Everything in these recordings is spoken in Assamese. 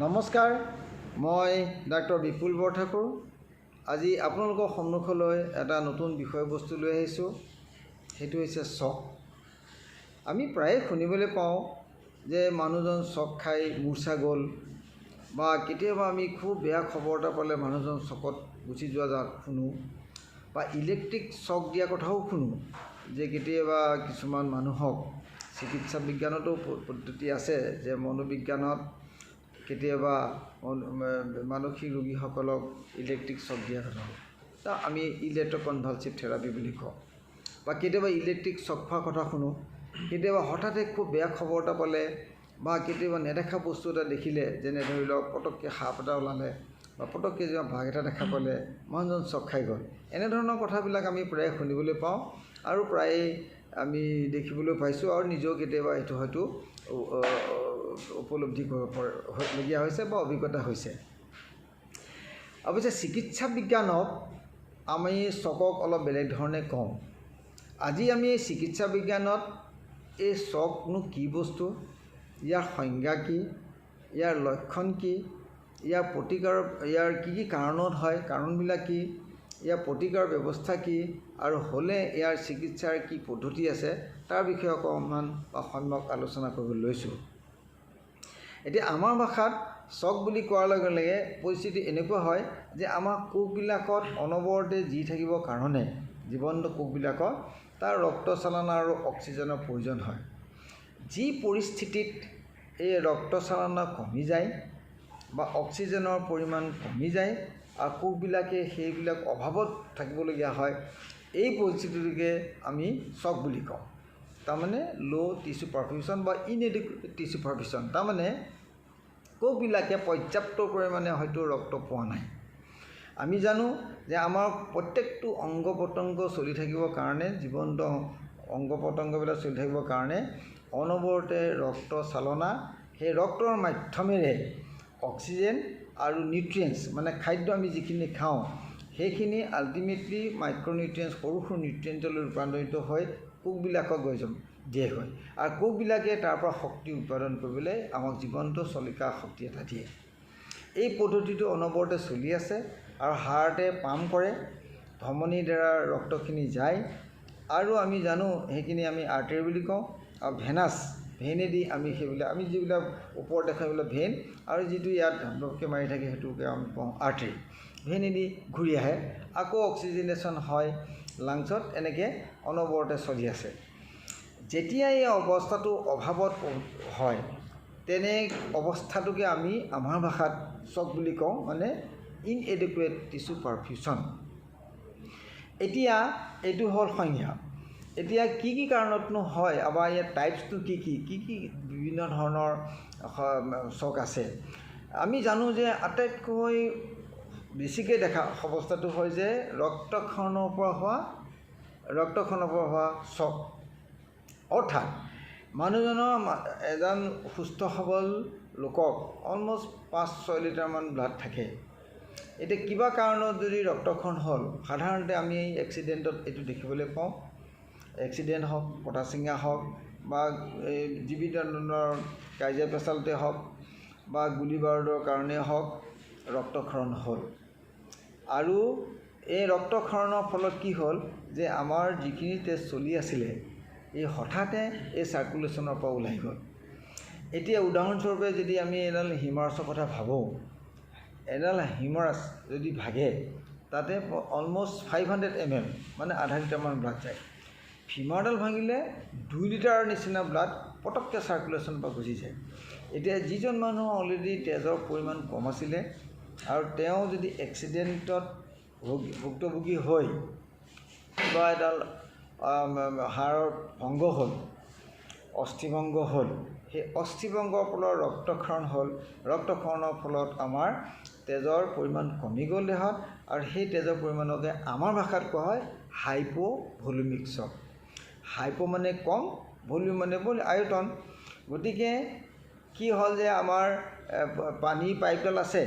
নমস্কাৰ, মই ডাক্তৰ বিপুল বৰঠাকুৰ। আজি আপোনালোকৰ সন্মুখলৈ এটা নতুন বিষয়বস্তু লৈ আহিছোঁ। সেইটো হৈছে চক। আমি প্ৰায়ে শুনিবলৈ পাওঁ যে মানুহজন চক খাই মূৰ্ছা গ'ল, বা কেতিয়াবা আমি খুব বেয়া খবৰ এটা পালে মানুহজন চকত গুচি যোৱা শুনো, বা ইলেক্ট্ৰিক চক দিয়া কথাও শুনো, যে কেতিয়াবা কিছুমান মানুহক চিকিৎসা বিজ্ঞানতো পদ্ধতি আছে যে মনোবিজ্ঞানত কেতিয়াবা মানসিক ৰোগীসকলক ইলেক্ট্ৰিক চক দিয়া কথা আমি ইলেক্ট্ৰকনভালচিভ থেৰাপি বুলি কওঁ, বা কেতিয়াবা ইলেক্ট্ৰিক চক খোৱাৰ কথা শুনো। কেতিয়াবা হঠাতে খুব বেয়া খবৰ এটা পালে, বা কেতিয়াবা নেদেখা বস্তু এটা দেখিলে, যেনে ধৰি লওক পটককৈ সাপ এটা ওলালে, বা পটককৈ যেনিবা বাঘ এটা দেখা পালে মানুহজন চক খাই গ'ল। এনেধৰণৰ কথাবিলাক আমি প্ৰায়ে শুনিবলৈ পাওঁ, আৰু প্ৰায়ে আমি দেখিবলৈ পাইছোঁ, আৰু নিজেও কেতিয়াবা এইটো হয়তো উপলব্ধি কৰিবলগীয়া হৈছে বা অভিজ্ঞতা হৈছে। অৱশ্যে চিকিৎসা বিজ্ঞানত আমি চকক অলপ বেলেগ ধৰণে কওঁ। আজি আমি এই চিকিৎসা বিজ্ঞানত এই চকনো কি বস্তু, ইয়াৰ সংজ্ঞা কি, ইয়াৰ লক্ষণ কি, ইয়াৰ প্ৰতিকাৰ, ইয়াৰ কি কাৰণত হয়, কাৰণবিলাক কি, ইয়াৰ প্ৰতিকাৰ ব্যৱস্থা কি, আৰু হ'লে ইয়াৰ চিকিৎসাৰ কি পদ্ধতি আছে, তাৰ বিষয়ে অকণমান বা সম্যক আলোচনা কৰিবলৈ লৈছোঁ। এতিয়া আমাৰ ভাষাত চক বুলি কোৱাৰ লগে লগে পৰিস্থিতি এনেকুৱা হয় যে আমাৰ কোষবিলাকত অনবৰতে যি থাকিবৰ কাৰণে, জীৱন্ত কোষবিলাকত তাৰ ৰক্ত চালনা আৰু অক্সিজেনৰ প্ৰয়োজন হয়। যি পৰিস্থিতিত এই ৰক্ত চালনা কমি যায় বা অক্সিজেনৰ পৰিমাণ কমি যায় আৰু কোষবিলাকে সেইবিলাক অভাৱত থাকিবলগীয়া হয়, এই পৰিস্থিতিটোকে আমি চক বুলি কওঁ। তাৰমানে ল' টিচু পাৰফিউশ্যন বা ইনএডিকুৱেট টিচু পাৰফিউশ্যন, তাৰমানে কোষবিলাকে পৰ্যাপ্ত পৰিমাণে হয়তো ৰক্ত পোৱা নাই। আমি জানো যে আমাৰ প্ৰত্যেকটো অংগ প্ৰত্যংগ চলি থাকিবৰ কাৰণে, জীৱন্ত অংগ প্ৰত্যংগবিলাক চলি থাকিবৰ কাৰণে অনবৰতে ৰক্ত চালনা, সেই ৰক্তৰ মাধ্যমেৰে অক্সিজেন আৰু নিউট্ৰিয়েণ্টছ, মানে খাদ্য আমি যিখিনি খাওঁ সেইখিনি আল্টিমেটলি মাইক্ৰ'নিউট্ৰিয়েণ্টছ, সৰু সৰু নিউট্ৰিয়েণ্টলৈ ৰূপান্তৰিত হৈ কোষবিলাকক দিয়ে হয়, আৰু কোষবিলাকে তাৰ পৰা শক্তি উৎপাদন কৰিবলৈ আমাক জীৱন্ত চলিকা শক্তি এটা দিয়ে। এই পদ্ধতিটো অনবৰতে চলি আছে, আৰু হাৰ্টে পাম্প কৰে, ধমনীৰ দ্বাৰা ৰক্তখিনি যায়, আৰু আমি জানো সেইখিনি আমি আৰ্টাৰী বুলি কওঁ, আৰু ভেইনেদি আমি সেইবিলাক, আমি যিবিলাক ওপৰত দেখা সেইবিলাক ভেইন, আৰু যিটো ইয়াত ধপধপকৈ মাৰি থাকে সেইটোকে আমি কওঁ আৰ্টাৰী। ভেইনেদি ঘূৰি আহে, আকৌ অক্সিজেনেশ্যন হয় লাংছত, এনেকৈ অনবৰতে চলি আছে। যেতিয়া এই অৱস্থাটো অভাৱত হয়, তেনে অৱস্থাটোকে আমি আমাৰ ভাষাত চক বুলি কওঁ, মানে ইনএডিকুৱেট টিচু পাৰফিউশ্যন। এতিয়া এইটো হ'ল সংজ্ঞা। এতিয়া কি কি কাৰণতনো হয়, আমাৰ ইয়াৰ টাইপছটো কি কি বিভিন্ন ধৰণৰ চক আছে। আমি জানো যে আটাইতকৈ বেছিকৈ দেখা অৱস্থাটো হয় যে ৰক্তক্ষৰণৰ পৰা হোৱা চক। অৰ্থাৎ মানুহজনৰ, এজন সুস্থ সবল লোকক অলমষ্ট 5-6 লিটাৰমান ব্লাড থাকে। এতিয়া কিবা কাৰণত যদি ৰক্তক্ষৰণ হ'ল, সাধাৰণতে আমি এক্সিডেণ্টত এইটো দেখিবলৈ পাওঁ। এক্সিডেণ্ট হওক, কটা চিঙা হওক, বা যিবিধ ধৰণৰ কাজিয়া পেচালতে হওক, বা গুলি বাৰুদৰ কাৰণেই হওক, ৰক্তক্ষৰণ হ'ল। আৰু এই ৰক্তক্ষৰণৰ ফলত কি হ'ল যে আমাৰ যিখিনি তেজ চলি আছিলে এই হঠাতে এই চাৰ্কুলেশ্যনৰ পৰা ওলাই গ'ল। এতিয়া উদাহৰণস্বৰূপে যদি আমি এডাল হিউমাৰাছৰ কথা ভাবোঁ, এডাল হিউমাৰাছ যদি ভাগে, তাতে অলমষ্ট 500 ml, মানে আধা লিটাৰমান ব্লাড যায়। ফিমাৰডাল ভাঙিলে 2 লিটাৰ নিচিনা ব্লাড পটককৈ চাৰ্কুলেশ্যনৰ পৰা গুচি যায়। এতিয়া যিজন মানুহ অলৰেডি তেজৰ পৰিমাণ কম আছিলে, আৰু তেওঁ যদি এক্সিডেণ্টত ভুক্তভোগী হৈ বা এডাল হাড়ৰ ভংগ হ'ল, অস্থিভংগ হ'ল, সেই অস্থিভংগৰ ফলত ৰক্তক্ষৰণ হ'ল। ৰক্তক্ষৰণৰ ফলত আমাৰ তেজৰ পৰিমাণ কমি গ'ল দেহত, আৰু সেই তেজৰ পৰিমাণকে আমাৰ ভাষাত কোৱা হয় হাইপ'ভলিউমিক চক। হাইপ' মানে কম, ভলিউম মানে আয়তন। গতিকে কি হ'ল যে আমাৰ পানীৰ পাইপডাল আছে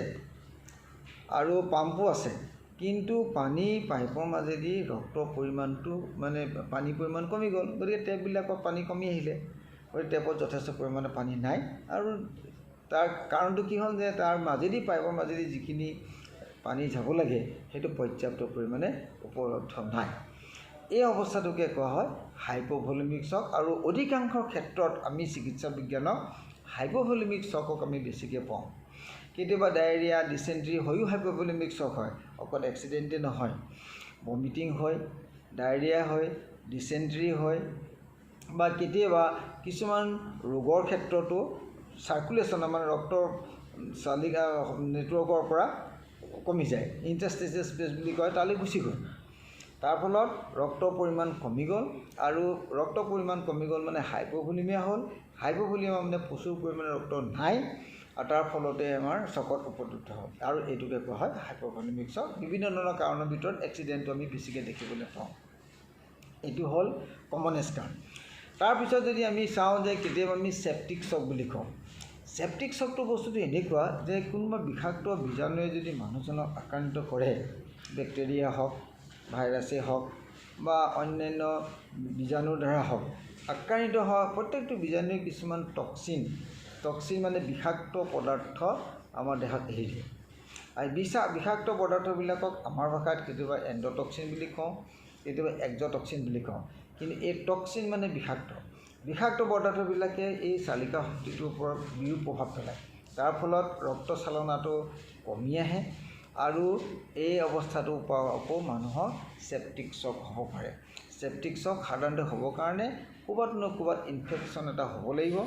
আৰু পাম্পো আছে, কিন্তু পানী পাইপৰ মাজেদি ৰক্তৰ পৰিমাণটো, মানে পানীৰ পৰিমাণ কমি গ'ল। গতিকে টেপবিলাকত পানী কমি আহিলে, গতিকে টেপত যথেষ্ট পৰিমাণে পানী নাই, আৰু তাৰ কাৰণটো কি হ'ল যে তাৰ মাজেদি পাইপৰ মাজেদি যিখিনি পানী যাব লাগে সেইটো পৰ্যাপ্ত পৰিমাণে উপলব্ধ নাই। এই অৱস্থাটোকে কোৱা হয় হাইপ'ভলিউমিক শ্বক। আৰু অধিকাংশ ক্ষেত্ৰত আমি চিকিৎসা বিজ্ঞানক হাইপ'ভলিউমিক শ্বকক আমি বেছিকৈ পাওঁ। কেতিয়াবা ডায়েৰিয়া ডিচেণ্ট্ৰি হৈও হাইপ'ভলিউমিক শ্বক হয়, অকল এক্সিডেণ্টে নহয়। ভমিটিং হয়, ডায়েৰিয়া হয়, ডিচেণ্ট্ৰি হয়, বা কেতিয়াবা কিছুমান ৰোগৰ ক্ষেত্ৰতো চাৰ্কুলেশ্যন মানে ৰক্তৰ চালিকা নেটৱৰ্কৰ পৰা কমি যায়, ইণ্টাৰষ্টিচিয়াল স্পেচ বুলি কয়, তালৈ গুচি গ'ল। তাৰ ফলত ৰক্তৰ পৰিমাণ কমি গ'ল, আৰু ৰক্তৰ পৰিমাণ কমি গ'ল মানে হাইপ'ভলিউমিয়া হ'ল। হাইপ'ভলিউমিয়া মানে প্ৰচুৰ পৰিমাণে ৰক্ত নাই, আৰু তাৰ ফলতে আমাৰ শ্বকত উপনীত হ'ল, আৰু এইটোকে কোৱা হয় হাইপ'ভলিউমিক শ্বক। বিভিন্ন ধৰণৰ কাৰণৰ ভিতৰত এক্সিডেণ্টটো আমি বেছিকৈ দেখিবলৈ পাওঁ। এইটো হ'ল কমনেষ্ট কাৰণ। তাৰপিছত যদি আমি চাওঁ যে কেতিয়াবা আমি চেপ্টিক শ্বক বুলি কওঁ। চেপ্টিক শ্বকটো বস্তুটো এনেকুৱা যে কোনোবা বিষাক্ত বীজাণুৱে যদি মানুহজনক আক্ৰান্ত কৰে, বেক্টেৰিয়া হওক, ভাইৰাছেই হওক বা অন্যান্য বীজাণুৰ দ্বাৰা হওক, আক্ৰান্ত হোৱা প্ৰত্যেকটো বীজাণুৱে কিছুমান টক্সিন মানে বিষাক্ত পদাৰ্থ আমাৰ দেহত এৰি দিয়ে। আৰু বিষাক্ত পদাৰ্থবিলাকক আমাৰ ভাষাত কেতিয়াবা এণ্ডটক্সিন বুলি কওঁ, কেতিয়াবা এক্সটক্সিন বুলি কওঁ। কিন্তু এই টক্সিন মানে বিষাক্ত পদাৰ্থবিলাকে এই চালিকা শক্তিটোৰ ওপৰত বিৰূপ প্ৰভাৱ পেলায়। তাৰ ফলত ৰক্ত চালনাটো কমি আহে, আৰু এই অৱস্থাটোৰ পৰা আকৌ মানুহৰ চেপ্টিক শ্বক হ'ব পাৰে। চেপ্টিক শ্বক সাধাৰণতে হ'বৰ কাৰণে ক'ৰবাত নহয় ক'ৰবাত ইনফেকশ্যন এটা হ'ব লাগিব।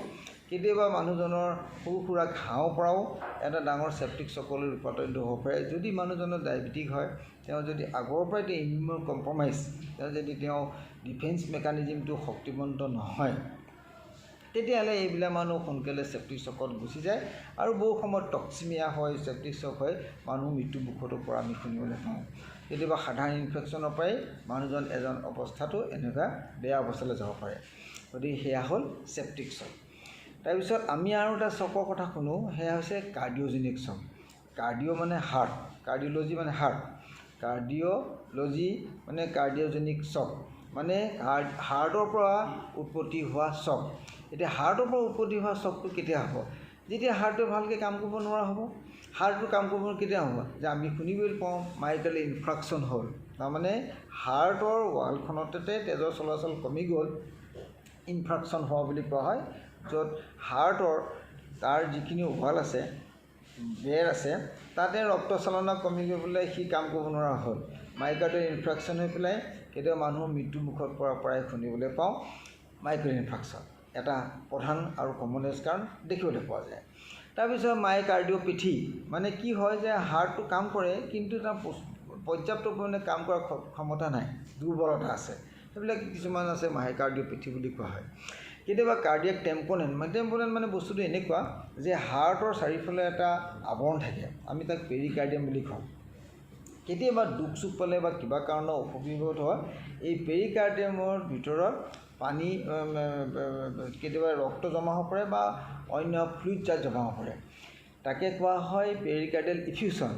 কেতিয়াবা মানুহজনৰ সৰু সুৰা ঘাঁৰ পৰাও এটা ডাঙৰ চেপ্টিক শ্বকলৈ ৰূপান্তৰিত হ'ব পাৰে। যদি মানুহজনৰ ডায়েবেটিক হয়, তেওঁ যদি আগৰ পৰাই তেওঁ ইমিউন কম্প্ৰমাইজ, যদি তেওঁ ডিফেন্স মেকানিজিমটো শক্তিমন্ত নহয়, তেতিয়াহ'লে এইবিলাক মানুহ সোনকালে চেপ্টিক শ্বকত গুচি যায়, আৰু বহু সময়ত টক্সিমিয়া হয়, চেপ্টিক শ্বক হয়, মানুহ মৃত্যুমুখতো পৰা আমি শুনিবলৈ পাওঁ। কেতিয়াবা সাধাৰণ ইনফেকশ্যনৰ পৰাই মানুহজন অৱস্থাটো এনেকুৱা বেয়া অৱস্থালৈ যাব পাৰে। গতিকে সেয়া হ'ল চেপ্টিক শ্বক। তাৰপিছত আমি আৰু এটা শ্বকৰ কথা শুনো, সেয়া হৈছে কাৰ্ডিঅ'জেনিক শ্বক। কাৰ্ডিঅ' মানে হাৰ্ট, কাৰ্ডিঅ'লজি মানে হাৰ্ট, কাৰ্ডিঅ'লজি মানে কাৰ্ডিঅ'জেনিক শ্বক মানে হাৰ্টৰ পৰা উৎপত্তি হোৱা শ্বক। এতিয়া হাৰ্টৰ পৰা উৎপত্তি হোৱা শ্বকটো কেতিয়া হ'ব? যেতিয়া হাৰ্টটোৱে ভালকৈ কাম কৰিব নোৱাৰা হ'ব। হাৰ্টটো কাম কৰিব কেতিয়া হ'ব? যে আমি শুনিবলৈ পাওঁ মাইকেল ইনফ্ৰাকশ্যন হ'ল, তাৰমানে হাৰ্টৰ ৱালখনতে তেজৰ চলাচল কমি গ'ল, ইনফ্ৰাকশ্যন হোৱা বুলি কোৱা হয়। য'ত হাৰ্টৰ তাৰ যিখিনি ৱাল আছে, বেৰ আছে, তাতে ৰক্ত চালনা কমি গৈ পেলাই সি কাম কৰিব নোৱাৰা হ'ল, মাইকাৰ্ডিয়েল ইনফ্ৰাকশ্যন হৈ পেলাই কেতিয়াবা মানুহৰ মৃত্যুমুখত পৰাৰ পৰাই শুনিবলৈ পাওঁ। মাইকাৰ্ডিয়েল ইনফ্ৰাকশ্যন এটা প্ৰধান আৰু কমনেষ্ট কাৰণ দেখিবলৈ পোৱা যায়। তাৰপিছত মাইকাৰ্ডিঅ'পেথি মানে কি হয় যে হাৰ্টটো কাম কৰে, কিন্তু তাৰ পৰ্যাপ্ত পৰিমাণে কাম কৰাৰ ক্ষমতা নাই, দুৰ্বলতা আছে। সেইবিলাক কিছুমান আছে মাইকাৰ্ডিঅ'পেথি বুলি কোৱা হয়। কেতিয়াবা কাৰ্ডিয়াক টেম্পনেণ্ট মানে বস্তুটো এনেকুৱা যে হাৰ্টৰ চাৰিওফালে এটা আৱৰণ থাকে, আমি তাক পেৰিকাৰ্ডিয়াম বুলি কওঁ। কেতিয়াবা দুখ চুখ পালে বা কিবা কাৰণত অসুবিধা হয়, এই পেৰিকাৰ্ডিয়ামৰ ভিতৰত পানী কেতিয়াবা ৰক্ত জমা হ'ব পাৰে বা অন্য ফ্লুইড জাত জমা হ'ব পাৰে, তাকে কোৱা হয় পেৰিকাৰ্ডিয়েল ইফিউশ্যন।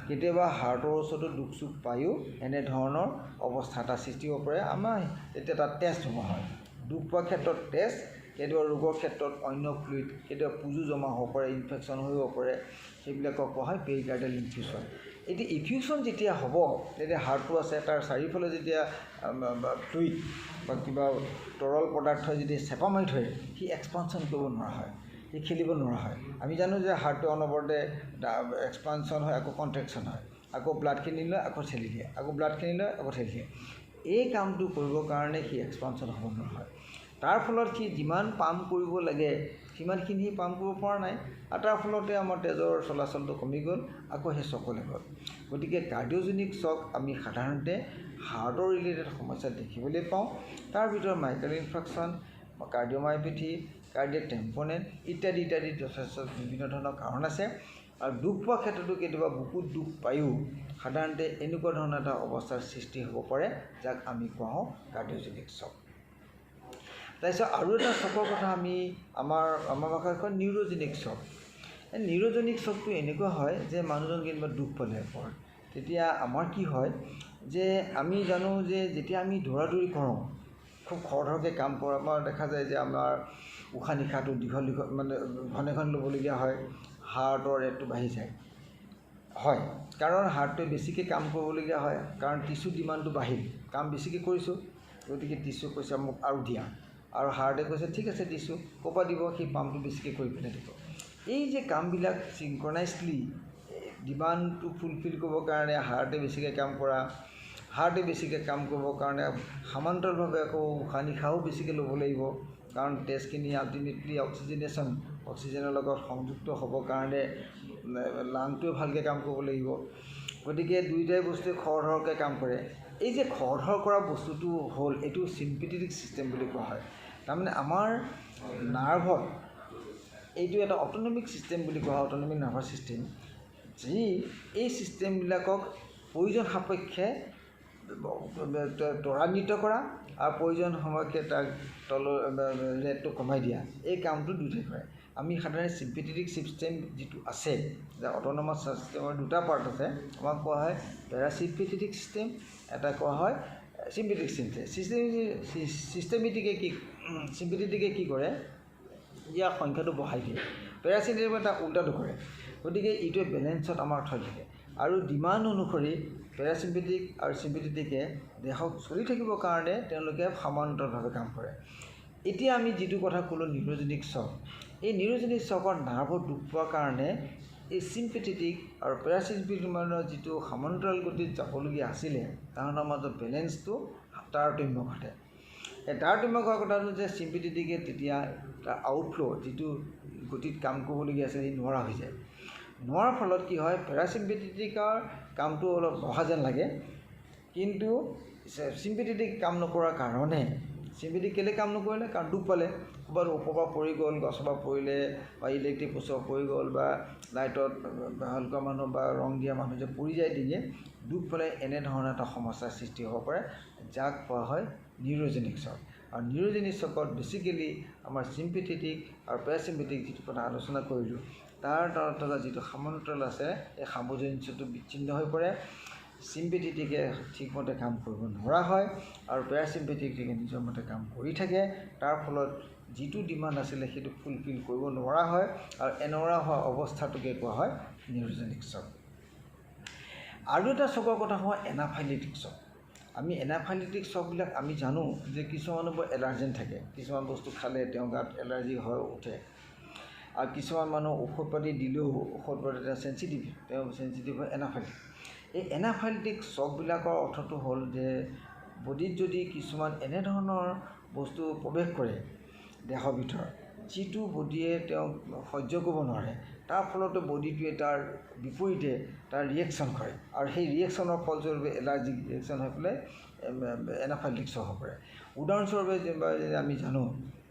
কেতিয়াবা হাৰ্টৰ ওচৰতো দুখ চুখ পায়ো এনেধৰণৰ অৱস্থা এটা সৃষ্টি হ'ব পাৰে। আমাৰ তেতিয়া তাত টেষ্ট জমা হয়, দুখ পোৱাৰ ক্ষেত্ৰত টেষ্ট, কেতিয়াবা ৰোগৰ ক্ষেত্ৰত অন্য ফ্লুইড, কেতিয়াবা পুজো জমা হ'ব পাৰে, ইনফেকশ্যন হৈ হ'ব পাৰে, সেইবিলাকক কোৱা হয় পেৰিকাৰ্ডিয়েল ইনফিউশ্যন। এতিয়া ইফিউশ্যন যেতিয়া হ'ব, তেতিয়া হাৰ্টটো আছে, তাৰ চাৰিওফালে যেতিয়া ফ্লুইড বা কিবা তৰল পদাৰ্থই যদি চেপা মাৰি থয়, সি এক্সপানশ্যন কৰিব নোৱাৰা হয়, সি খেলিব নোৱাৰা হয়। আমি জানো যে হাৰ্টটো অনবৰতে এক্সপানশ্যন হয়, আকৌ কণ্ট্ৰেকশ্যন হয়, আকৌ ব্লাডখিনি লয়, আকৌ ঠেলি দিয়ে, আকৌ ব্লাডখিনি লয়, আকৌ ঠেলি দিয়ে। এই কামটো কৰিবৰ কাৰণে সি এক্সপানশ্যন হ'ব নোৱাৰা হয়। তাৰ ফলত সি যিমান পাম্প কৰিব লাগে সিমানখিনি সি পাম্প কৰিব পৰা নাই, আৰু তাৰ ফলতে আমাৰ তেজৰ চলাচলটো কমি গ'ল, আকৌ সেই শ্বকলৈ গ'ল। গতিকে কাৰ্ডিঅ'জেনিক শ্বক আমি সাধাৰণতে হাৰ্টৰ ৰিলেটেড সমস্যা দেখিবলৈ পাওঁ। তাৰ ভিতৰত মাইকাৰ্ডিয়েল ইনফ্ৰাকশ্যন, কাৰ্ডিঅ'মাইঅ'পেথি, কাৰ্ডিয়াক টেম্পনেণ্ট ইত্যাদি যথেষ্ট বিভিন্ন ধৰণৰ কাৰণ আছে। আৰু দুখ পোৱাৰ ক্ষেত্ৰতো কেতিয়াবা বুকুত দুখ পায়ো সাধাৰণতে এনেকুৱা ধৰণৰ এটা অৱস্থাৰ সৃষ্টি হ'ব পাৰে, যাক আমি কোৱা হওঁ কাৰ্ডিঅ'জেনিক শ্বক। তাৰপিছত আৰু এটা শ্বকৰ কথা আমি আমাৰ ভাষাত কয় নিউৰ'জেনিক শ্বক। এই নিউৰ'জেনিক শ্বকটো এনেকুৱা হয় যে মানুহজন কেতিয়াবা দুখ পালে পৰে, তেতিয়া আমাৰ কি হয় যে আমি জানো যে যেতিয়া আমি দৌৰা দৌৰি কৰোঁ, খুব খৰধৰকৈ কাম কৰা, আমাৰ দেখা যায় যে আমাৰ উশাহ নিশাহটো দীঘল মানে ঘনে ঘন ল'বলগীয়া হয়, হাৰ্টৰ ৰেটটো বাঢ়ি যায়। হয়, কাৰণ হাৰ্টটোৱে বেছিকৈ কাম কৰিবলগীয়া হয়, কাৰণ টিচু ডিমাণ্ডটো বাঢ়িল, কাম বেছিকৈ কৰিছোঁ, গতিকে টিচু কৈছে মোক আৰু দিয়া, আৰু হাৰ্টে কৈছে ঠিক আছে দিছোঁ, ক'ৰ পৰা দিব, সেই পাম্পটো বেছিকৈ কৰি পেলাই দিব। এই যে কামবিলাক চিংক্ৰনাইজলি ডিমাণ্ডটো ফুলফিল কৰিবৰ কাৰণে হাৰ্টে বেছিকৈ কাম কৰা, হাৰ্টে বেছিকৈ কাম কৰিবৰ কাৰণে সমান্তৰালভাৱে আকৌ উশাহ নিশাহো বেছিকৈ ল'ব লাগিব, কাৰণ তেজখিনি আল্টিমেটলি অক্সিজেনৰ লগত সংযুক্ত হ'বৰ কাৰণে লাংটোৱে ভালকৈ কাম কৰিব লাগিব। গতিকে দুয়োটাই বস্তুৱে খৰধৰকৈ কাম কৰে। এই যে খৰধৰ কৰা বস্তুটো হ'ল এইটো চিম্পেথেটিক ছিষ্টেম বুলি কোৱা হয়। তাৰমানে আমাৰ নাৰ্ভত এইটো এটা অট'নমিক ছিষ্টেম বুলি কোৱা হয়, অট'নমিক নাৰ্ভাছ ছিষ্টেম, যি এই ছিষ্টেমবিলাকক প্ৰয়োজন সাপেক্ষে ত্বৰান্বিত কৰা আৰু প্ৰয়োজন সাপেক্ষে তাক ৰেটটো কমাই দিয়া, এই কামটো দুয়োটাই কৰে। আমি সাধাৰণতে চিম্পেথেটিক ছিষ্টেম যিটো আছে, অট'নমাছ ছিষ্টেমৰ দুটা পাৰ্ট আছে, আমাক কোৱা হয় পেৰাচিম্পেথেটিক ছিষ্টেম, এটা কোৱা হয় চিম্পেথেটিক ছিষ্টেম। চিম্পেথেটিকে কি কৰে, ইয়াৰ সংখ্যাটো বঢ়াই দিয়ে, পেৰাচিম্পেথেটিকে তাৰ উল্টাটো কৰে। গতিকে এইটোৱে বেলেঞ্চত আমাৰ থৈ থাকে, আৰু ডিমাণ্ড অনুসৰি পেৰাচিম্পেথেটিক আৰু চিম্পেথেটিকে দেহক চলি থাকিবৰ কাৰণে তেওঁলোকে সমান্তৰালভাৱে কাম কৰে। এতিয়া আমি যিটো কথা ক'লোঁ নিউৰজেনিক শ্বক, এই নিউৰজেনিক শ্বকৰ নাৰ্ভত দুখ পোৱাৰ কাৰণে এই চিম্পেথেটিক আৰু পেৰাচিম্পেথেটিক মানৰ যিটো সমান্তৰাল গতিত যাবলগীয়া আছিলে, তাহাঁতৰ মাজত বেলেঞ্চটো তাৰতম্য ঘটে। এই তাৰতম্য ঘটা কথাটো যে চিম্পেথেটিকে তেতিয়া তাৰ আউটফ্ল' যিটো গতিত কাম কৰিবলগীয়া আছে সি নোৱাৰা হৈ যায়। নোৱাৰাৰ ফলত কি হয়, পেৰাচিম্পেথেটিকৰ কামটো অলপ বঢ়া যেন লাগে, কিন্তু চিম্পেথেটিক কাম নকৰাৰ কাৰণে, চিম্পেথেটিক কেলৈ কাম নকৰিলে, কাৰণ দুখ পালে, ক'ৰবাত ওপৰৰ পৰা পৰি গ'ল, গছৰ পৰা পৰিলে, বা ইলেক্ট্ৰিক পোষ্টৰ পৰি গ'ল, বা লাইটত ভালকুৱা মানুহ বা ৰং দিয়া মানুহ যে পৰি যায় ডিঙিয়ে, দুখ পালে এনেধৰণৰ এটা সমস্যাৰ সৃষ্টি হ'ব পাৰে, যাক কোৱা হয় নিউৰজেনিক শ্বক। আৰু নিউৰজেনিক শ্বকত বেছিকেলি আমাৰ চিম্পেথেটিক আৰু পেৰাচিম্পেথেটিক যিটো কথা আলোচনা কৰিলোঁ, তাৰ যিটো সমান্তৰাল আছে, এই সামঞ্জস্যটো বিচ্ছিন্ন হৈ পৰে। চিম্পেথেটিকে ঠিকমতে কাম কৰিব নোৱাৰা হয়, আৰু পেৰাচিম্পেথেটিকে নিজৰ মতে কাম কৰি থাকে, তাৰ ফলত যিটো ডিমাণ্ড আছিলে সেইটো ফুলফিল কৰিব নোৱাৰা হয়, আৰু এনেকুৱা হোৱা অৱস্থাটোকে কোৱা হয় নিউৰজেনিক শ্বক। আৰু এটা শ্বকৰ কথা হয় এনাফাইলেটিক শ্বক। আমি এনাফাইলেটিক শ্বকবিলাক আমি জানো যে কিছুমানৰ বৰ এলাৰ্জেন থাকে, কিছুমান বস্তু খালে তেওঁৰ গাত এলাৰ্জি হৈ উঠে, আৰু কিছুমান মানুহ ঔষধ পাতি দিলেও ঔষধ পাতি তেওঁ চেঞ্চিটিভ হয় এনাফাইলেটিক। এই এনাফাইলেটিক শ্বকবিলাকৰ অৰ্থটো হ'ল যে বডিত যদি কিছুমান এনেধৰণৰ বস্তু প্ৰৱেশ কৰে দেহৰ ভিতৰত, যিটো বডিয়ে তেওঁক সহ্য কৰিব নোৱাৰে, তাৰ ফলতে বডিটোৱে তাৰ বিপৰীতে তাৰ ৰিয়েকশ্যন কৰে, আৰু সেই ৰিয়েকশ্যনৰ ফলস্বৰূপে এলাৰ্জিক ৰিয়েকশ্যন হৈ পেলাই এনাফাইলেটিক শ্বক হ'ব পাৰে। উদাহৰণস্বৰূপে যেনিবা আমি জানো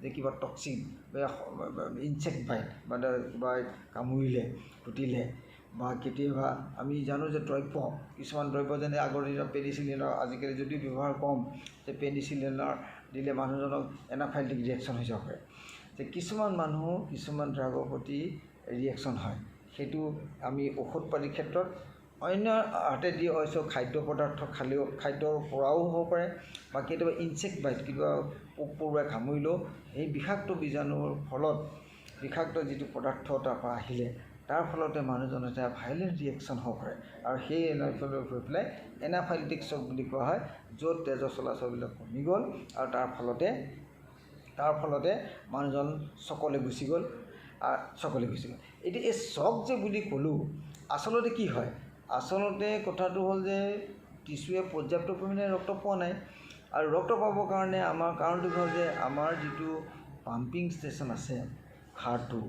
যে কিবা টক্সিন বা ইনচেক্ট বাইট বা কিবা কামুৰিলে, কুটিলে, বা কেতিয়াবা আমি জানো যে কিছুমান দ্ৰব্য যেনে আগৰ দিনত পেনিচিলিনৰ, আজিকালি যদিও ব্যৱহাৰ কম, যে পেনিচিলিনৰ দিলে মানুহজনক এনাফাইলেটিক ৰিয়েকশ্যন হৈ যাব পাৰে। যে কিছুমান মানুহ কিছুমান ড্ৰাগৰ প্ৰতি ৰিয়েকশ্যন হয়, সেইটো আমি ঔষধ পাতিৰ ক্ষেত্ৰত অন্য হাতেদি হয়তো খাদ্য পদাৰ্থ খালেও খাদ্যৰ পৰাও হ'ব পাৰে, বা কেতিয়াবা ইনচেক্ট বাইট, কিবা পোক পৰুৱাই কামুৰিলেও এই বিষাক্ত বীজাণুৰ ফলত বিষাক্ত যিটো পদাৰ্থ তাৰপৰা আহিলে, তাৰ ফলতে মানুহজনৰ এটা ভাইলেণ্ট ৰিয়েকশ্যন হ'ব পাৰে, আৰু সেই এনাফাইলেটিক হৈ পেলাই এনাফাইলেটিক শ্বক বুলি কোৱা হয়, য'ত তেজৰ চলাচলবিলাক কমি গ'ল, আৰু তাৰ ফলতে মানুহজন চকলে গুচি গ'ল। এতিয়া এই শ্বক যে বুলি ক'লোঁ, আচলতে কি হয়, আচলতে কথাটো হ'ল যে টিচুৱে পৰ্যাপ্ত পৰিমাণে ৰক্ত পোৱা নাই, আৰু ৰক্ত পাবৰ কাৰণে আমাৰ কাৰণটো হ'ল যে আমাৰ যিটো পাম্পিং ষ্টেচন আছে হাৰ্টটো,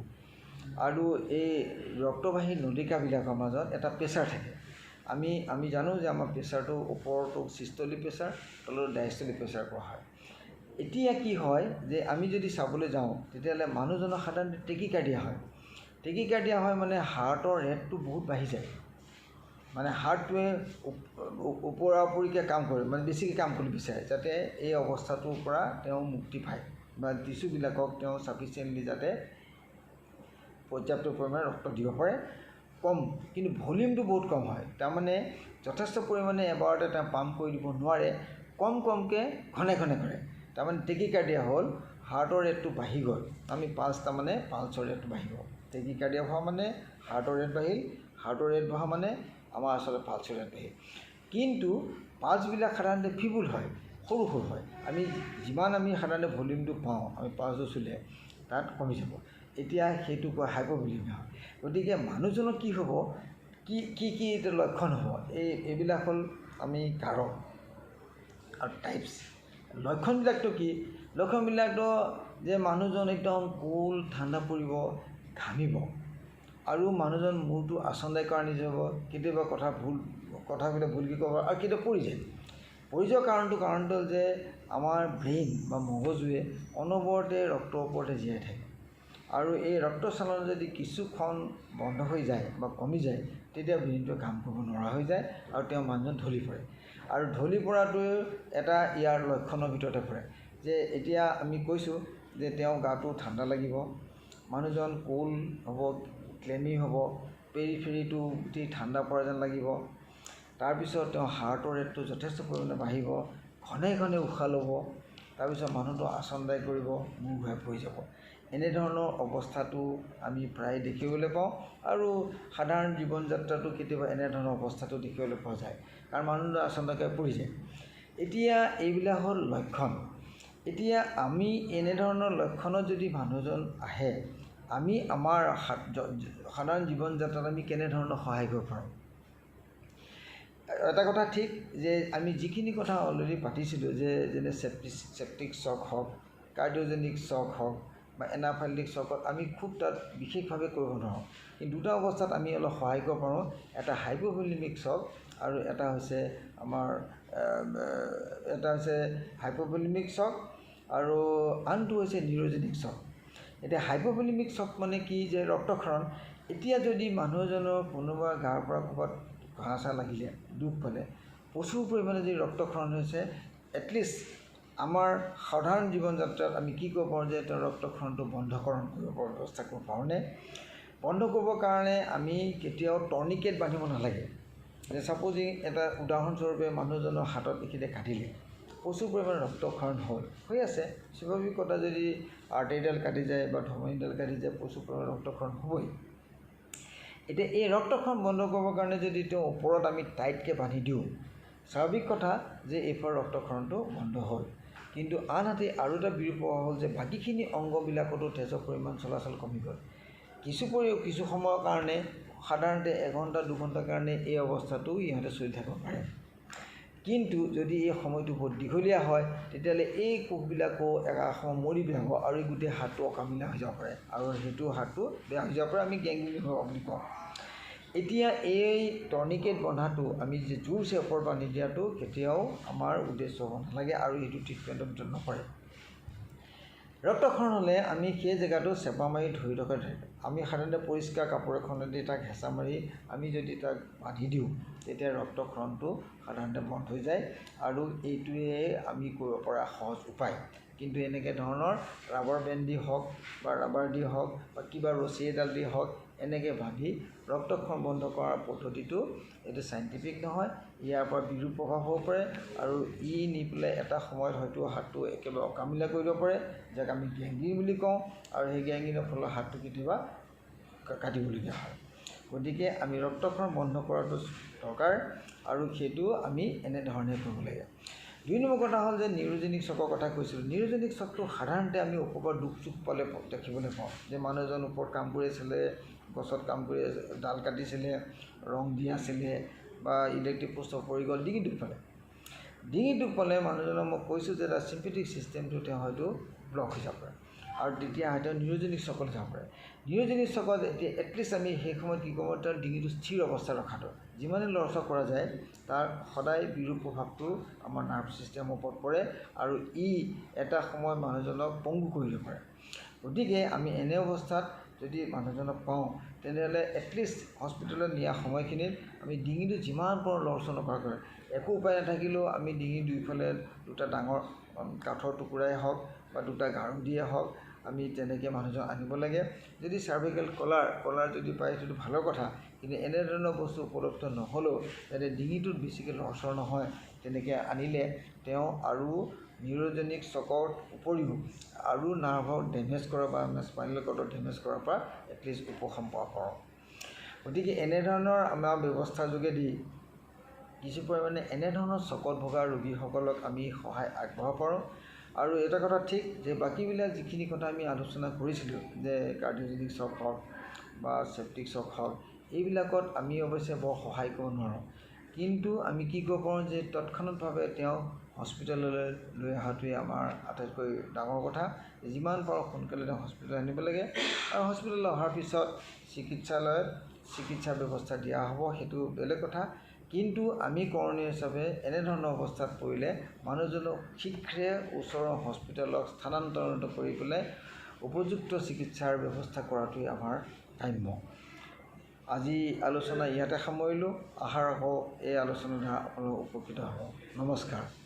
আৰু এই ৰক্তবাহী নলিকাবিলাকৰ মাজত এটা প্ৰেছাৰ থাকে। আমি জানো যে আমাৰ প্ৰেছাৰটো ওপৰতো চিষ্টলিক প্ৰেছাৰ, তলত ডায়েষ্টলিক প্ৰেছাৰ কোৱা হয়। এতিয়া কি হয় যে আমি যদি চাবলৈ যাওঁ, তেতিয়াহ'লে মানুহজনৰ সাধাৰণতে টেকিকাৰ্ডিয়া হয়। টেকিকাৰ্ডিয়া হয় মানে হাৰ্টৰ ৰেটটো বহুত বাঢ়ি যায়, মানে হাৰ্টটোৱে ওপৰা ওপৰিকৈ কাম কৰে, মানে বেছিকৈ কাম কৰিব বিচাৰে, যাতে এই অৱস্থাটোৰ পৰা তেওঁ মুক্তি পায়, বা টিচুবিলাকক তেওঁ ছাফিচিয়েণ্টলি যাতে পৰ্যাপ্ত পৰিমাণে ৰক্ত দিব পাৰে। কম, কিন্তু ভলিউমটো বহুত কম হয়, তাৰমানে যথেষ্ট পৰিমাণে এবাৰতে তেওঁ পাম্প কৰি দিব নোৱাৰে, কমকৈ ঘনে ঘনে কৰে। তাৰমানে টেকিকাৰ্ডিয়া হ'ল হাৰ্টৰ ৰেটটো বাঢ়ি গ'ল, আমি পালছ তাৰমানে পালছৰ ৰেটটো বাঢ়িব। টেকিকাৰ্ডিয়া হোৱা মানে হাৰ্টৰ ৰেট বাঢ়িল, হাৰ্টৰ ৰেট বঢ়া মানে আমাৰ আচলতে পালছৰ ৰেট বাঢ়িল। কিন্তু পালছবিলাক সাধাৰণতে ফিবুল হয়, সৰু সৰু হয়। আমি যিমান আমি সাধাৰণতে ভলিউমটো পাওঁ আমি পালছটো চুলে তাত কমি যাব। এতিয়া সেইটো কোৱা হাইপ'ভলিউমিয়া হয়। গতিকে মানুহজনৰ কি হ'ব, কি এতিয়া লক্ষণ হ'ব, এইবিলাক হ'ল আমি কাৰক আৰু টাইপছ। লক্ষণবিলাকতো কি? লক্ষণবিলাকতো যে মানুহজন একদম কুল ঠাণ্ডা পৰিব, ঘামিব, আৰু মানুহজন মূৰটো আচন্দাই কৰা নিচিনা হ'ব, কেতিয়াবা কথাবিলাক ভুলকৈ ক'ব আৰু কেতিয়াবা পৰি যায়। পৰি যোৱাৰ কাৰণটো হ'ল যে আমাৰ ব্ৰেইন বা মগজুৱে অনবৰতে ৰক্তৰ ওপৰতে জীয়াই থাকে, আৰু এই ৰক্ত চালন যদি কিছুক্ষণ বন্ধ হৈ যায় বা কমি যায় তেতিয়া ব্ৰেইনটোৱে কাম কৰিব নোৱাৰা হৈ যায় আৰু তেওঁ মানুহজন ঢলি পৰে। আৰু ঢলি পৰাটো এটা ইয়াৰ লক্ষণৰ ভিতৰতে পৰে। যে এতিয়া আমি কৈছোঁ যে তেওঁ গাটো ঠাণ্ডা লাগিব, মানুহজন কোল হ'ব, ক্লেমি হ'ব, পেৰিফেৰিটো গোটেই ঠাণ্ডা পৰা যেন লাগিব, তাৰপিছত তেওঁ হাৰ্টৰ ৰেটটো যথেষ্ট পৰিমাণে বাঢ়িব, ঘনে ঘনে উশাহ ল'ব, তাৰপিছত মানুহটো আচন্দাই কৰিব, মূৰ ঘূৰাই পৰি যাব। এনেধৰণৰ অৱস্থাটো আমি প্ৰায় দেখিবলৈ পাওঁ, আৰু সাধাৰণ জীৱন যাত্ৰাটো কেতিয়াবা এনেধৰণৰ অৱস্থাটো দেখিবলৈ পোৱা যায়, কাৰণ মানুহটো আচন্দাকৈ পৰি যায়। এতিয়া এইবিলাক হ'ল লক্ষণ। এতিয়া আমি এনেধৰণৰ লক্ষণত যদি মানুহজন আহে, আমি আমাৰ সাধাৰণ জীৱন যাত্ৰাত আমি কেনেধৰণৰ সহায় কৰিব পাৰোঁ? এটা কথা ঠিক যে আমি যিখিনি কথা অলৰেডি পাতিছিলোঁ, যে যেনে চেপ্টিক শ্বক হওক, কাৰ্ডিঅ'জেনিক শ্বক হওক বা এনাফাইলেটিক শ্বকত আমি খুব তাত বিশেষভাৱে কৰিব নোৱাৰোঁ। কিন্তু দুটা অৱস্থাত আমি অলপ সহায় কৰিব পাৰোঁ। এটা হাইপ'ভলিউমিক শ্বক আৰু এটা হৈছে হাইপ'ভলিউমিক শ্বক, আৰু আনটো হৈছে নিউৰ'জেনিক শ্বক। এতিয়া হাইপ'ভলিউমিক শ্বক মানে কি, যে ৰক্তক্ষৰণ। এতিয়া যদি মানুহ এজনৰ কোনোবা গাৰ পৰা ক'ৰবাত ঘাঁ চাহ লাগিলে, দুখ পালে, প্ৰচুৰ পৰিমাণে যদি ৰক্তক্ষৰণ হৈছে, এটলিষ্ট আমাৰ সাধাৰণ জীৱন যাত্ৰাত আমি কি কৰিব পাৰোঁ, যে তেওঁ ৰক্তক্ষৰণটো বন্ধকৰণ কৰিব পাৰোঁ, ব্যৱস্থা কৰিব পাৰোঁনে? বন্ধ কৰিবৰ কাৰণে আমি কেতিয়াও টৰ্নিকেট বান্ধিব নালাগে। যে ছাপ'জিং এটা উদাহৰণস্বৰূপে মানুহজনৰ হাতত এইখিনিতে কাটিলে, প্ৰচুৰ পৰিমাণে ৰক্তক্ষৰণ হৈ আছে, স্বাভাৱিকতা যদি আৰ্টেৰিডাল কাটি যায় বা ধমনীডাল কাটি যায়, প্ৰচুৰ পৰিমাণে ৰক্তক্ষৰণ হ'বই। এতিয়া এই ৰক্তক্ষৰণ বন্ধ কৰিবৰ কাৰণে যদি তেওঁ ওপৰত আমি টাইটকৈ বান্ধি দিওঁ, স্বাভাৱিক কথা যে এইফালে ৰক্তক্ষৰণটো বন্ধ হ'ল। কিন্তু আনহাতে আৰু এটা বিৰূপ প্ৰভাৱ হ'ল যে বাকীখিনি অংগবিলাকতো তেজৰ পৰিমাণ চলাচল কমি গ'ল। কিছু সময়ৰ কাৰণে, সাধাৰণতে 1 ঘণ্টা 2 ঘণ্টাৰ কাৰণে এই অৱস্থাটো ইহঁতে চলি থাকিব পাৰে। কিন্তু যদি এই সময়টো বহুত দীঘলীয়া হয়, তেতিয়াহ'লে এই কোষবিলাকো এটা সময় মৰি পেলাব আৰু এই গোটেই হাতটো অকামিলা হৈ যাব পাৰে, আৰু সেইটো হাতটো বেয়া হৈ যাব পাৰে, আমি গেংগ্ৰিন হোৱা বুলি কওঁ। এতিয়া এই টৰ্নিকেট বন্ধাটো আমি যে জোৰছে ওপৰত বান্ধি দিয়াটো কেতিয়াও আমাৰ উদ্দেশ্য হ'ব নালাগে, আৰু এইটো ট্ৰিটমেণ্টৰ ভিতৰত নপৰে। ৰক্তক্ষৰণ হ'লে আমি সেই জেগাটো চেপা মাৰি ধৰি থকা আমি সাধাৰণতে পৰিষ্কাৰ কাপোৰ এখনেদি তাক হেঁচা মাৰি আমি যদি তাক বান্ধি দিওঁ, তেতিয়া ৰক্তক্ষৰণটো সাধাৰণতে বন্ধ হৈ যায়, আৰু এইটোৱে আমি কৰিব পৰা সহজ উপায়। কিন্তু এনেকৈ ধৰণৰ ৰাবাৰ বেণ্ড দি হওক বা ৰাবাৰ দি হওক বা কিবা ৰছী এডাল দি হওক, এনেকৈ বান্ধি ৰক্তক্ষৰণ বন্ধ কৰাৰ পদ্ধতিটো এইটো চাইণ্টিফিক নহয়। ইয়াৰ পৰা বিৰূপ প্ৰভাৱ হ'ব পাৰে, আৰু নি পেলাই এটা সময়ত হয়তো হাতটো একেবাৰে অকামিলা কৰি দিব পাৰে, যাক আমি গেংগ্ৰিন বুলি কওঁ, আৰু সেই গেংগ্ৰিনৰ ফলত হাতটো কেতিয়াবা কাটিবলগীয়া হয়। গতিকে আমি ৰক্তক্ষৰণ বন্ধ কৰাটো দৰকাৰ, আৰু সেইটো আমি এনেধৰণে কৰিব লাগে। 2 নম্বৰ কথা হ'ল যে নিউৰ'জেনিক শ্বকৰ কথা কৈছিলোঁ। নিউৰ'জেনিক শ্বকটো সাধাৰণতে আমি ওপৰত দুখ চুখ পালে দেখিবলৈ পাওঁ, যে মানুহ এজন ওপৰত কাম কৰি আছিলে, গছত কাম কৰি ডাল কাটিছিলে, ৰং দি আছিলে, বা ইলেক্ট্ৰিক পোষ্টত পৰি গ'ল, ডিঙিত দুখ পালে মানুহজনক মই কৈছোঁ যে তাৰ চিম্পেথিক ছিষ্টেমটো তেওঁ হয়তো ব্লক হৈ যাব পাৰে, আৰু তেতিয়া হয়তো নিউৰ'জেনিক শ্বকলৈ যাব পাৰে। নিউৰ'জেনিক শ্বকত এতিয়া এটলিষ্ট আমি সেই সময়ত কি কৰোঁ, তাৰ ডিঙিটো স্থিৰ অৱস্থাত ৰখাটো, যিমানে লৰচৰ কৰা যায় তাৰ সদায় বিৰূপ প্ৰভাৱটো আমাৰ নাৰ্ভ ছিষ্টেমৰ ওপৰত পৰে, আৰু এটা সময়ত মানুহজনক পংগু কৰি দিব পাৰে। গতিকে আমি এনে অৱস্থাত যদি মানুহজনক পাওঁ, তেনেহ'লে এটলিষ্ট হস্পিটেলত নিয়া সময়খিনিত আমি ডিঙিটো যিমান পাৰোঁ লৰচৰ নকৰাকৈ, একো উপায় নাথাকিলেও আমি ডিঙিৰ দুয়োফালে 2টা ডাঙৰ কাঠৰ টুকুৰাই হওক বা 2টা গাৰু দিয়ে হওক, আমি তেনেকৈ মানুহজন আনিব লাগে। যদি চাৰ্ভিকেল কলাৰ যদি পায় সেইটো ভালৰ কথা, কিন্তু এনেধৰণৰ বস্তু উপলব্ধ নহ'লেও যাতে ডিঙিটোত বেছিকৈ লৰচৰ নহয়, তেনেকৈ আনিলে তেওঁ আৰু নিউৰজেনিক শ্বকৰ উপৰিও আৰু নাৰ্ভক ডেমেজ কৰা বা স্পাইনেল কৰ্ডক ডেমেজ কৰাৰ পৰা এটলিষ্ট উপশম পাব পাৰোঁ। গতিকে এনেধৰণৰ আমাৰ ব্যৱস্থাৰ যোগেদি কিছু পৰিমাণে এনেধৰণৰ শ্বকত ভগা ৰোগীসকলক আমি সহায় আগবঢ়াব পাৰোঁ। আৰু এটা কথা ঠিক যে বাকীবিলাক যিখিনি কথা আমি আলোচনা কৰিছিলোঁ যে কাৰ্ডিঅ'জেনিক শ্বক হওক বা চেপ্টিক শ্বক হওক, এইবিলাকত আমি অৱশ্যে বৰ সহায় কৰিব নোৱাৰোঁ। কিন্তু আমি কি কৰিব পাৰোঁ যে তৎক্ষণাৎভাৱে তেওঁ হস্পিটেললৈ লৈ অহাটোৱে আমাৰ আটাইতকৈ ডাঙৰ কথা। যিমান পাৰোঁ সোনকালে তেওঁ হস্পিটেললৈ আনিব লাগে আৰু হস্পিটেললৈ অহাৰ পিছত চিকিৎসালয়ত চিকিৎসাৰ ব্যৱস্থা দিয়া হ'ব, সেইটো বেলেগ কথা। কিন্তু আমি কৰণীয় হিচাপে এনেধৰণৰ অৱস্থাত পৰিলে মানুহজনক শীঘ্ৰে ওচৰৰ হস্পিটেলত স্থানান্তৰিত কৰি পেলাই উপযুক্ত চিকিৎসাৰ ব্যৱস্থা কৰাটোৱে আমাৰ কাম্য। আজি আলোচনা ইয়াতে সামৰিলোঁ। আশা ৰাখোঁ এই আলোচনাৰ দ্বাৰা আপোনালোক উপকৃত হ'ব। নমস্কাৰ।